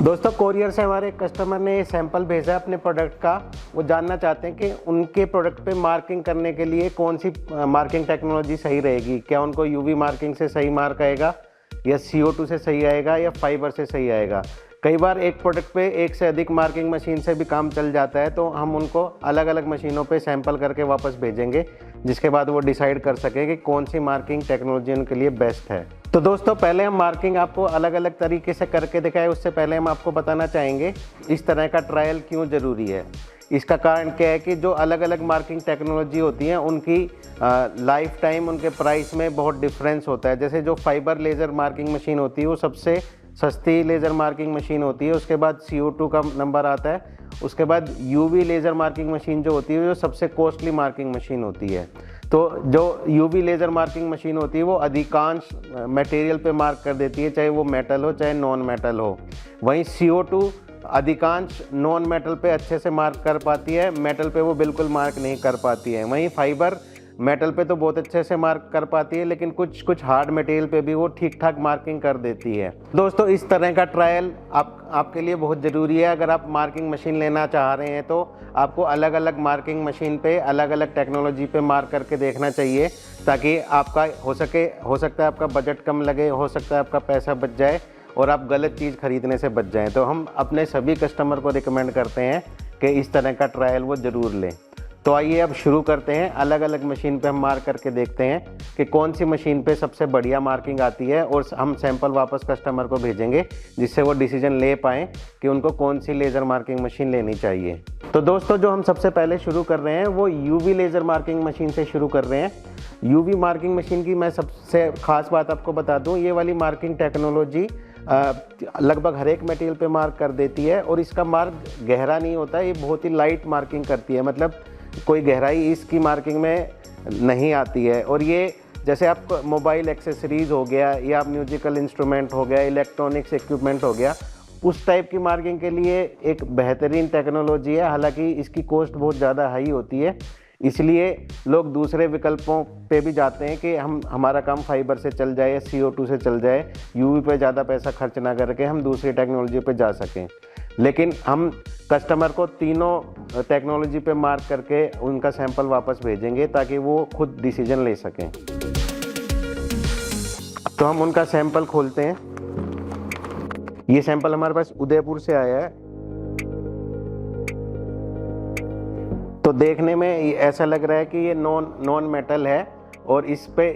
दोस्तों कोरियर से हमारे कस्टमर ने सैंपल भेजा है अपने प्रोडक्ट का। वो जानना चाहते हैं कि उनके प्रोडक्ट पे मार्किंग करने के लिए कौन सी मार्किंग टेक्नोलॉजी सही रहेगी। क्या उनको यूवी मार्किंग से सही मार्क आएगा या CO2 से सही आएगा या फाइबर से सही आएगा। कई बार एक प्रोडक्ट पे एक से अधिक मार्किंग मशीन से भी काम चल जाता है, तो हम उनको अलग अलग मशीनों पे सैंपल करके वापस भेजेंगे, जिसके बाद वो डिसाइड कर सकें कि कौन सी मार्किंग टेक्नोलॉजी उनके लिए बेस्ट है। तो दोस्तों पहले हम मार्किंग आपको अलग अलग तरीके से करके दिखाएं, उससे पहले हम आपको बताना चाहेंगे इस तरह का ट्रायल क्यों ज़रूरी है। इसका कारण क्या है कि जो अलग अलग मार्किंग टेक्नोलॉजी होती हैं उनकी लाइफ टाइम, उनके प्राइस में बहुत डिफरेंस होता है। जैसे जो फाइबर लेज़र मार्किंग मशीन होती है वो सबसे सस्ती लेज़र मार्किंग मशीन होती है, उसके बाद CO2 का नंबर आता है, उसके बाद UV लेज़र मार्किंग मशीन जो होती है वो सबसे कॉस्टली मार्किंग मशीन होती है। तो जो UV लेज़र मार्किंग मशीन होती है वो अधिकांश मटेरियल पे मार्क कर देती है, चाहे वो मेटल हो चाहे नॉन मेटल हो। वहीं CO2 अधिकांश नॉन मेटल पे अच्छे से मार्क कर पाती है, मेटल पे वो बिल्कुल मार्क नहीं कर पाती है। वहीं फाइबर मेटल पे तो बहुत अच्छे से मार्क कर पाती है, लेकिन कुछ हार्ड मटेरियल पे भी वो ठीक ठाक मार्किंग कर देती है। दोस्तों इस तरह का ट्रायल आपके लिए बहुत ज़रूरी है। अगर आप मार्किंग मशीन लेना चाह रहे हैं तो आपको अलग अलग मार्किंग मशीन पे अलग अलग टेक्नोलॉजी पे मार्क करके देखना चाहिए, ताकि आपका हो सकता है आपका बजट कम लगे, हो सकता है आपका पैसा बच जाए और आप गलत चीज़ खरीदने से बच जाएं। तो हम अपने सभी कस्टमर को रिकमेंड करते हैं कि इस तरह का ट्रायल वो ज़रूर लें। तो आइए अब शुरू करते हैं। अलग अलग मशीन पे हम मार्क करके देखते हैं कि कौन सी मशीन पे सबसे बढ़िया मार्किंग आती है, और हम सैंपल वापस कस्टमर को भेजेंगे, जिससे वो डिसीजन ले पाएँ कि उनको कौन सी लेज़र मार्किंग मशीन लेनी चाहिए। तो दोस्तों जो हम सबसे पहले शुरू कर रहे हैं वो UV लेज़र मार्किंग मशीन से शुरू कर रहे हैं। UV मार्किंग मशीन की मैं सबसे ख़ास बात आपको बता दूँ, ये वाली मार्किंग टेक्नोलॉजी लगभग हर एक मटेरियल पे मार्क कर देती है, और इसका मार्क गहरा नहीं होता है, ये बहुत ही लाइट मार्किंग करती है, मतलब कोई गहराई इसकी मार्किंग में नहीं आती है। और ये जैसे आप मोबाइल एक्सेसरीज़ हो गया या म्यूजिकल इंस्ट्रूमेंट हो गया, इलेक्ट्रॉनिक्स इक्विपमेंट हो गया, उस टाइप की मार्किंग के लिए एक बेहतरीन टेक्नोलॉजी है। हालांकि इसकी कॉस्ट बहुत ज़्यादा हाई होती है, इसलिए लोग दूसरे विकल्पों पे भी जाते हैं कि हमारा काम फाइबर से चल जाए या CO2 से चल जाए, UV पे ज़्यादा पैसा खर्च ना करके हम दूसरी टेक्नोलॉजी पे जा सकें। लेकिन हम कस्टमर को तीनों टेक्नोलॉजी पे मार्क करके उनका सैंपल वापस भेजेंगे, ताकि वो खुद डिसीजन ले सकें। तो हम उनका सैंपल खोलते हैं। ये सैंपल हमारे पास उदयपुर से आया है। तो देखने में ऐसा लग रहा है कि ये नॉन मेटल है, और इस पे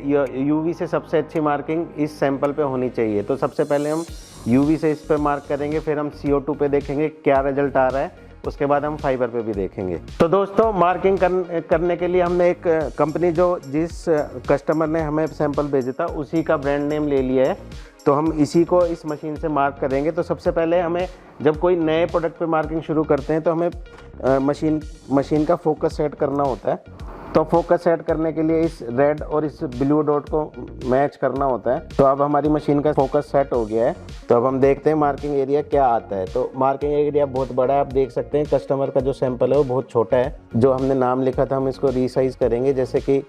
UV से सबसे अच्छी मार्किंग इस सैंपल पे होनी चाहिए। तो सबसे पहले हम UV से इस पे मार्क करेंगे, फिर हम CO2 पे देखेंगे क्या रिजल्ट आ रहा है, उसके बाद हम फाइबर पे भी देखेंगे। तो दोस्तों मार्किंग करने के लिए हमने एक कंपनी, जो जिस कस्टमर ने हमें सैंपल भेजा था उसी का ब्रांड नेम ले लिया है। तो हम इसी को इस मशीन से मार्क करेंगे। तो सबसे पहले हमें, जब कोई नए प्रोडक्ट पे मार्किंग शुरू करते हैं तो हमें मशीन का फोकस सेट करना होता है। तो फोकस सेट करने के लिए इस रेड और इस ब्लू डॉट को मैच करना होता है। तो अब हमारी मशीन का फोकस सेट हो गया है। तो अब हम देखते हैं मार्किंग एरिया क्या आता है। तो मार्किंग एरिया बहुत बड़ा है, आप देख सकते हैं। कस्टमर का जो सैंपल है वो बहुत छोटा है। जो हमने नाम लिखा था हम इसको रीसाइज करेंगे। जैसे कि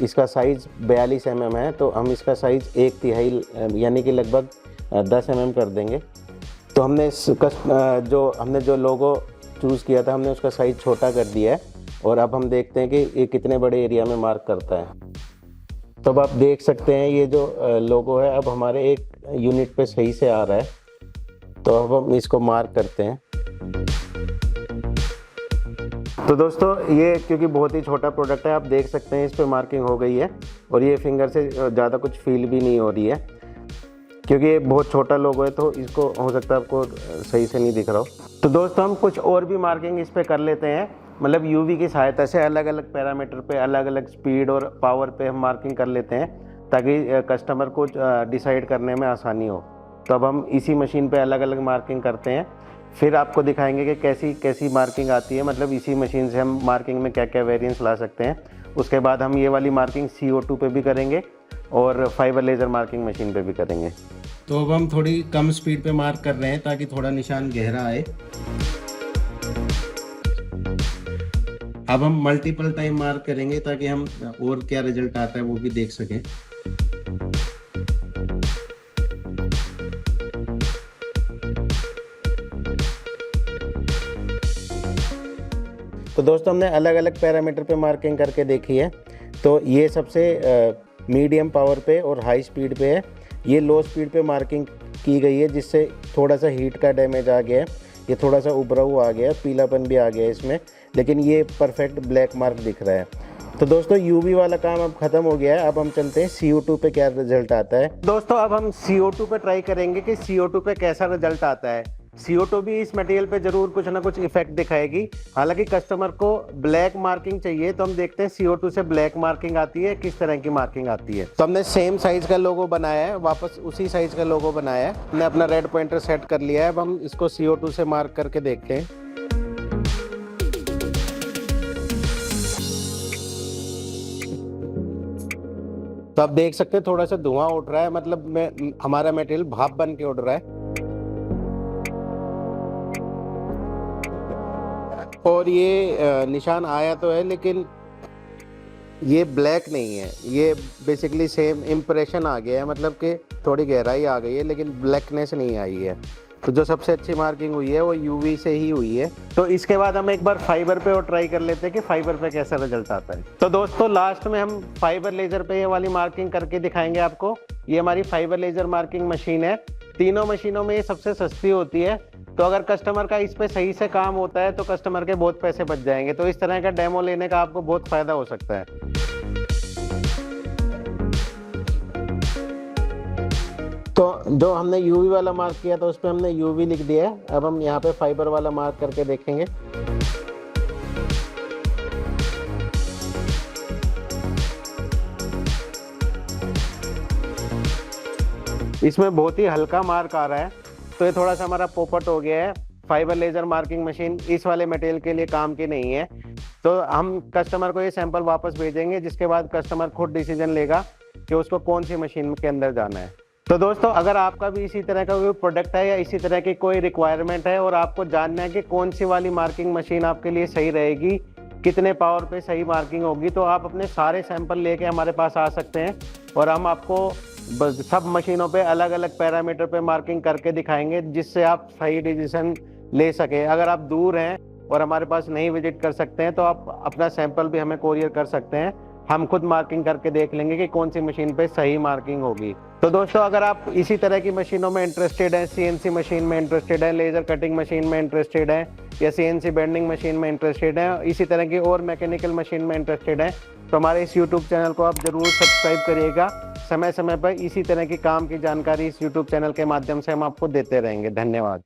इसका साइज़ 42 mm है, तो हम इसका साइज़ 1/3 यानी कि लगभग 10 mm कर देंगे। तो हमने जो लोगो चूज़ किया था हमने उसका साइज़ छोटा कर दिया है, और अब हम देखते हैं कि ये कितने बड़े एरिया में मार्क करता है। तो अब आप देख सकते हैं ये जो लोगो है अब हमारे एक यूनिट पे सही से आ रहा है। तो अब हम इसको मार्क करते हैं। तो दोस्तों ये क्योंकि बहुत ही छोटा प्रोडक्ट है, आप देख सकते हैं इस पे मार्किंग हो गई है, और ये फिंगर से ज़्यादा कुछ फील भी नहीं हो रही है, क्योंकि ये बहुत छोटा लोगो है, तो इसको हो सकता है आपको सही से नहीं दिख रहा हो। तो दोस्तों हम कुछ और भी मार्किंग इस पे कर लेते हैं, मतलब UV की सहायता से अलग अलग पैरामीटर पे, अलग अलग स्पीड और पावर पे हम मार्किंग कर लेते हैं, ताकि कस्टमर को डिसाइड करने में आसानी हो। तो अब हम इसी मशीन पे अलग अलग मार्किंग करते हैं, फिर आपको दिखाएंगे कि कैसी कैसी मार्किंग आती है, मतलब इसी मशीन से हम मार्किंग में क्या क्या वेरिएंस ला सकते हैं। उसके बाद हम ये वाली मार्किंग CO2 पे भी करेंगे और फाइबर लेज़र मार्किंग मशीन पे भी करेंगे। तो अब हम थोड़ी कम स्पीड पे मार्क कर रहे हैं, ताकि थोड़ा निशान गहरा आए। अब हम मल्टीपल टाइम मार्क करेंगे, ताकि हम और क्या रिजल्ट आता है वो भी देख सकें। तो दोस्तों हमने अलग अलग पैरामीटर पे मार्किंग करके देखी है। तो ये सबसे मीडियम पावर पे और हाई स्पीड पे है। ये लो स्पीड पे मार्किंग की गई है, जिससे थोड़ा सा हीट का डैमेज आ गया है, ये थोड़ा सा उभरा हुआ आ गया है, पीलापन भी आ गया है इसमें, लेकिन ये परफेक्ट ब्लैक मार्क दिख रहा है। तो दोस्तों यूवी वाला काम अब खत्म हो गया है। अब हम चलते हैं CO2 पे क्या रिजल्ट आता है। दोस्तों अब हम CO2 पे ट्राई करेंगे कि CO2 पे कैसा रिजल्ट आता है। CO2 भी इस मटेरियल पे जरूर कुछ ना कुछ इफेक्ट दिखाएगी। हालांकि कस्टमर को ब्लैक मार्किंग चाहिए, तो हम देखते हैं CO2 से ब्लैक मार्किंग आती है, किस तरह की मार्किंग आती है। तो हमने सेम साइज का लोगो बनाया है, वापस उसी साइज का लोगो बनाया है। हमने अपना रेड पॉइंटर सेट कर लिया है। अब हम इसको CO2 से मार्क करके देखते हैं। तो आप देख सकते हैं थोड़ा सा धुआं उठ रहा है, मतलब हमारा मटेरियल भाप बन के उड़ रहा है। और ये निशान आया तो है, लेकिन ये ब्लैक नहीं है, ये बेसिकली सेम इम्प्रेशन आ गया है, मतलब कि थोड़ी गहराई आ गई है, लेकिन ब्लैकनेस नहीं आई है। तो जो सबसे अच्छी मार्किंग हुई है वो यूवी से ही हुई है। तो इसके बाद हम एक बार फाइबर पे और ट्राई कर लेते हैं कि फाइबर पे कैसा रिजल्ट आता है। तो दोस्तों लास्ट में हम फाइबर लेजर पे ये वाली मार्किंग करके दिखाएंगे आपको। ये हमारी फाइबर लेजर मार्किंग मशीन है। तीनों मशीनों में ये सबसे सस्ती होती है। तो अगर कस्टमर का इस पे सही से काम होता है तो कस्टमर के बहुत पैसे बच जाएंगे। तो इस तरह का डेमो लेने का आपको बहुत फायदा हो सकता है। तो जो हमने यूवी वाला मार्क किया था उस पर हमने यूवी लिख दिया है। अब हम यहाँ पे फाइबर वाला मार्क करके देखेंगे। इसमें बहुत ही हल्का मार्क आ रहा है, तो ये थोड़ा सा हमारा पोपट हो गया है। फाइबर लेजर मार्किंग मशीन इस वाले मटेरियल के लिए काम की नहीं है। तो हम कस्टमर को ये सैंपल वापस भेजेंगे, जिसके बाद कस्टमर खुद डिसीजन लेगा कि उसको कौन सी मशीन के अंदर जाना है। तो दोस्तों अगर आपका भी इसी तरह का कोई प्रोडक्ट है या इसी तरह की कोई रिक्वायरमेंट है और आपको जानना है कि कौन सी वाली मार्किंग मशीन आपके लिए सही रहेगी, कितने पावर पे सही मार्किंग होगी, तो आप अपने सारे सैंपल लेके हमारे पास आ सकते हैं और हम आपको सब मशीनों पे अलग अलग पैरामीटर पे मार्किंग करके दिखाएंगे, जिससे आप सही डिसीजन ले सकें। अगर आप दूर हैं और हमारे पास नहीं विजिट कर सकते हैं तो आप अपना सैंपल भी हमें कोरियर कर सकते हैं। हम खुद मार्किंग करके देख लेंगे कि कौन सी मशीन पे सही मार्किंग होगी। तो दोस्तों अगर आप इसी तरह की मशीनों में इंटरेस्टेड हैं, CNC मशीन में इंटरेस्टेड है, लेजर कटिंग मशीन में इंटरेस्टेड है या CNC बेंडिंग मशीन में इंटरेस्टेड है, इसी तरह की और मैकेनिकल मशीन में इंटरेस्टेड है, तो हमारे इस YouTube चैनल को आप जरूर सब्सक्राइब करिएगा। समय समय पर इसी तरह की काम की जानकारी इस YouTube चैनल के माध्यम से हम आपको देते रहेंगे। धन्यवाद।